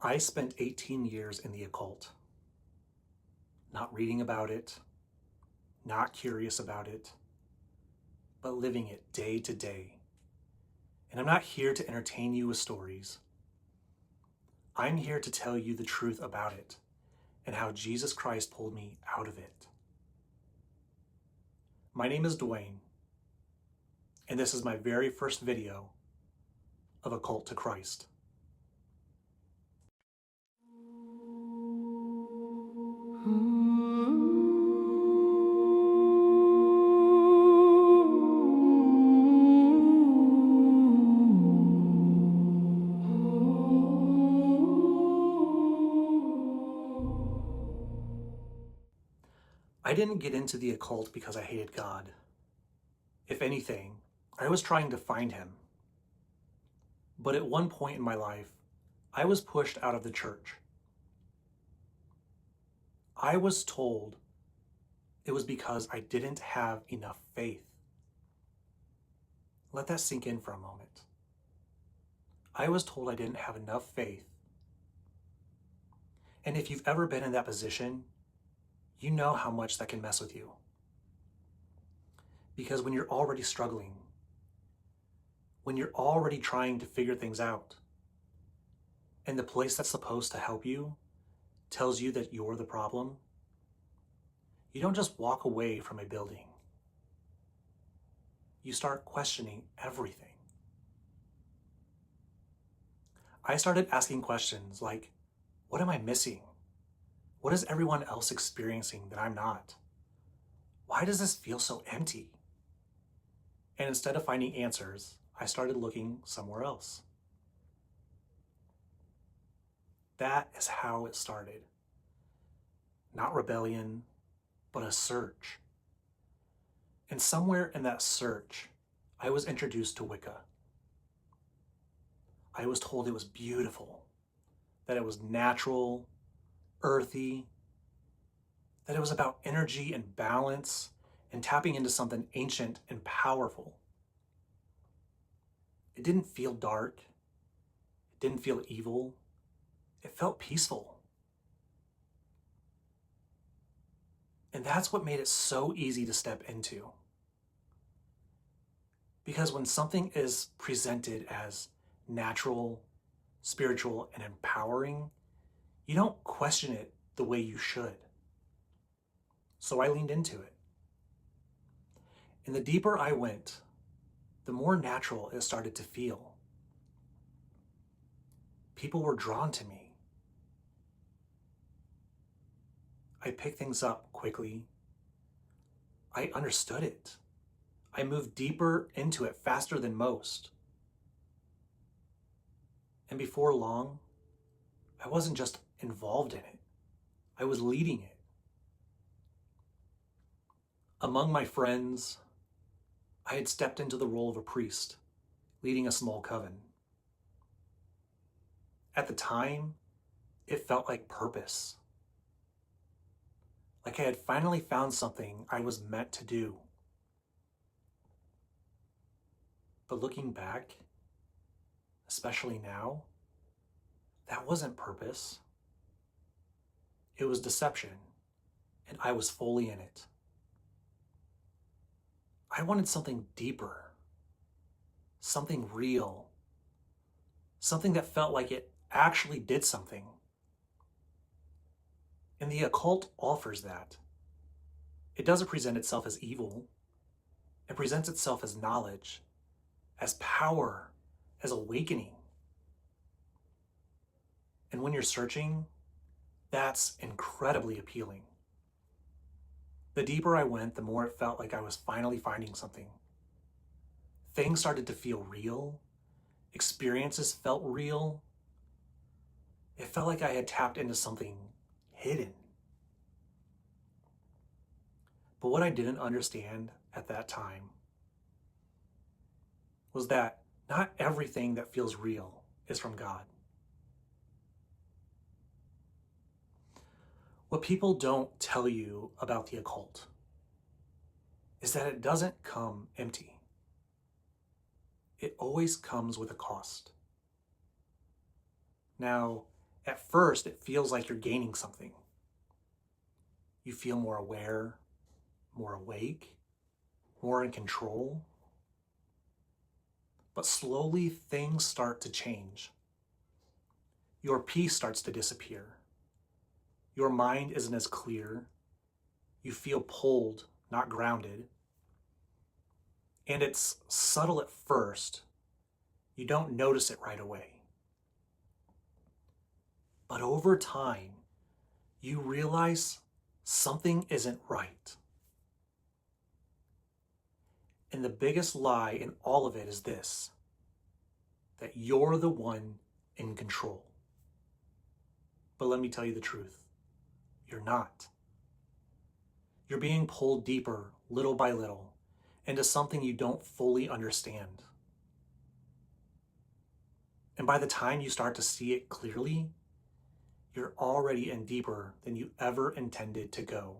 I spent 18 years in the occult, not reading about it, not curious about it, but living it day to day. And I'm not here to entertain you with stories. I'm here to tell you the truth about it and how Jesus Christ pulled me out of it. My name is Dwayne, and this is my very first video of Occult to Christ. I didn't get into the occult because I hated God. If anything, I was trying to find him. But at one point in my life, I was pushed out of the church. I was told it was because I didn't have enough faith. Let that sink in for a moment. I was told I didn't have enough faith. And if you've ever been in that position, you know how much that can mess with you. Because when you're already struggling, when you're already trying to figure things out, and the place that's supposed to help you tells you that you're the problem, you don't just walk away from a building. You start questioning everything. I started asking questions like, what am I missing? What is everyone else experiencing that I'm not? Why does this feel so empty? And instead of finding answers, I started looking somewhere else. That is how it started. Not rebellion, but a search. And somewhere in that search, I was introduced to Wicca. I was told it was beautiful, that it was natural, earthy, that it was about energy and balance and tapping into something ancient and powerful. It didn't feel dark. It didn't feel evil. It felt peaceful. And that's what made it so easy to step into. Because when something is presented as natural, spiritual, and empowering, you don't question it the way you should. So I leaned into it. And the deeper I went, the more natural it started to feel. People were drawn to me. I picked things up quickly. I understood it. I moved deeper into it faster than most. And before long, I wasn't just involved in it. I was leading it. Among my friends, I had stepped into the role of a priest, leading a small coven. At the time, it felt like purpose. Like I had finally found something I was meant to do. But looking back, especially now, that wasn't purpose. It was deception, and I was fully in it. I wanted something deeper, something real, something that felt like it actually did something. And the occult offers that. It doesn't present itself as evil. It presents itself as knowledge, as power, as awakening. And when you're searching, that's incredibly appealing. The deeper I went, the more it felt like I was finally finding something. Things started to feel real. Experiences felt real. It felt like I had tapped into something hidden. But what I didn't understand at that time was that not everything that feels real is from God. What people don't tell you about the occult is that it doesn't come empty. It always comes with a cost. Now, At first, it feels like you're gaining something. You feel more aware, more awake, more in control. But slowly things start to change. Your peace starts to disappear. Your mind isn't as clear. You feel pulled, not grounded. And it's subtle at first. You don't notice it right away. But over time, you realize something isn't right. And the biggest lie in all of it is this, that you're the one in control. But let me tell you the truth, you're not. You're being pulled deeper, little by little, into something you don't fully understand. And by the time you start to see it clearly, you're already in deeper than you ever intended to go.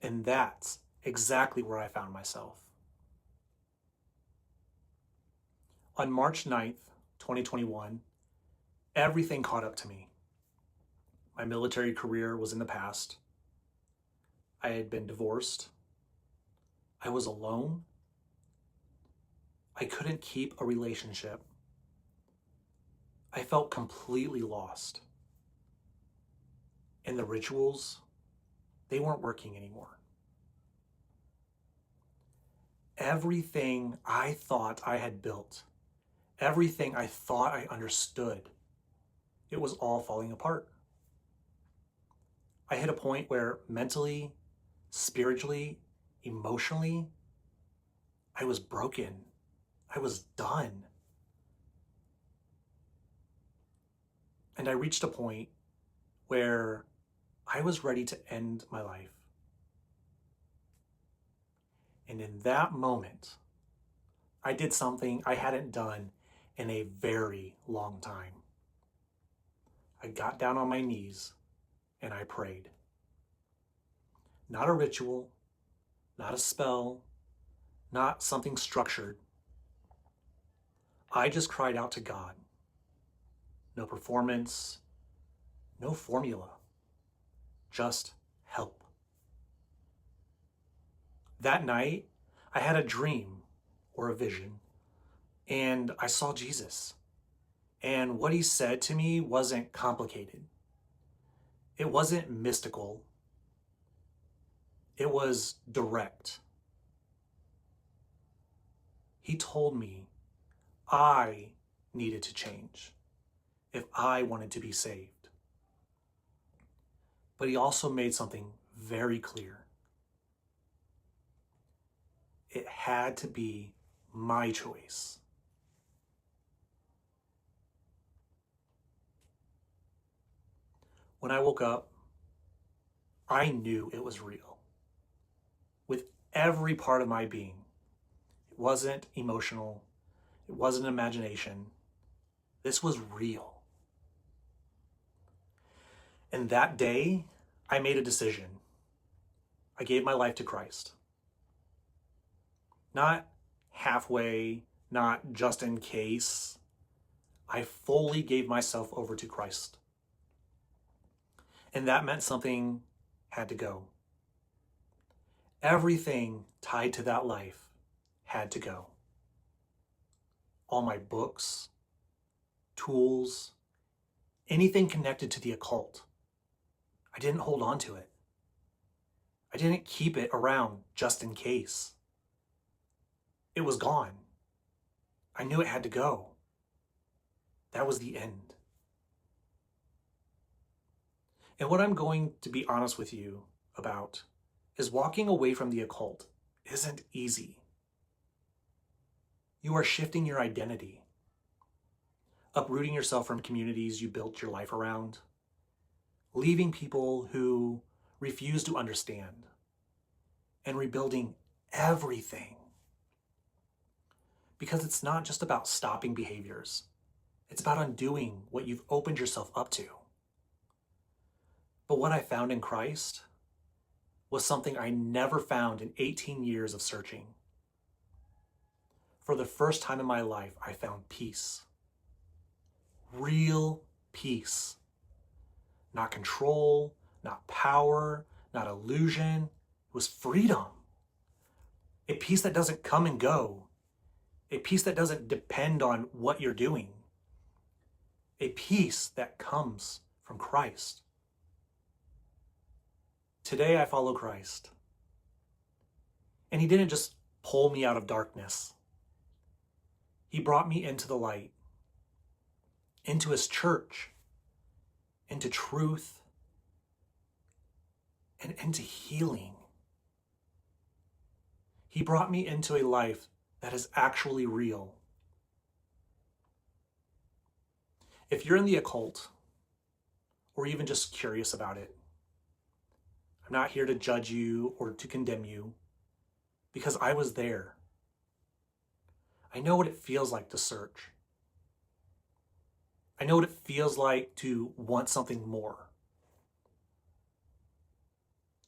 And that's exactly where I found myself. On March 9th, 2021, everything caught up to me. My military career was in the past. I had been divorced. I was alone. I couldn't keep a relationship. I felt completely lost. And the rituals, they weren't working anymore. Everything I thought I had built, everything I thought I understood, it was all falling apart. I hit a point where mentally, spiritually, emotionally, I was broken. I was done. And I reached a point where I was ready to end my life. And in that moment, I did something I hadn't done in a very long time. I got down on my knees and I prayed. Not a ritual, not a spell, not something structured. I just cried out to God. No performance, no formula, just help. That night, I had a dream or a vision, and I saw Jesus. And what he said to me wasn't complicated. It wasn't mystical. It was direct. He told me I needed to change if I wanted to be saved. But he also made something very clear. It had to be my choice. When I woke up, I knew it was real. With every part of my being. It wasn't emotional. It wasn't imagination. This was real. And that day, I made a decision. I gave my life to Christ. Not halfway, not just in case. I fully gave myself over to Christ. And that meant something had to go. Everything tied to that life had to go. All my books, tools, anything connected to the occult. I didn't hold on to it. I didn't keep it around just in case. It was gone. I knew it had to go. That was the end. And what I'm going to be honest with you about is walking away from the occult isn't easy. You are shifting your identity, uprooting yourself from communities you built your life around, leaving people who refuse to understand, and rebuilding everything. Because it's not just about stopping behaviors. It's about undoing what you've opened yourself up to. But what I found in Christ was something I never found in 18 years of searching. For the first time in my life, I found peace, real peace. Not control, not power, not illusion. It was freedom. A peace that doesn't come and go. A peace that doesn't depend on what you're doing. A peace that comes from Christ. Today I follow Christ. And he didn't just pull me out of darkness. He brought me into the light, into his church, into truth, and into healing. He brought me into a life that is actually real. If you're in the occult, or even just curious about it, I'm not here to judge you or to condemn you, because I was there. I know what it feels like to search. I know what it feels like to want something more.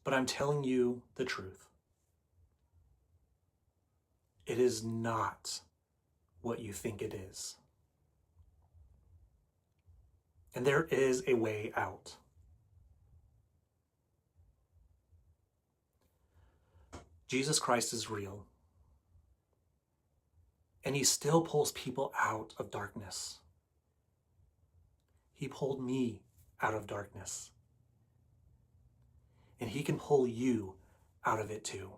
But I'm telling you the truth. It is not what you think it is. And there is a way out. Jesus Christ is real. And he still pulls people out of darkness. He pulled me out of darkness. And he can pull you out of it too.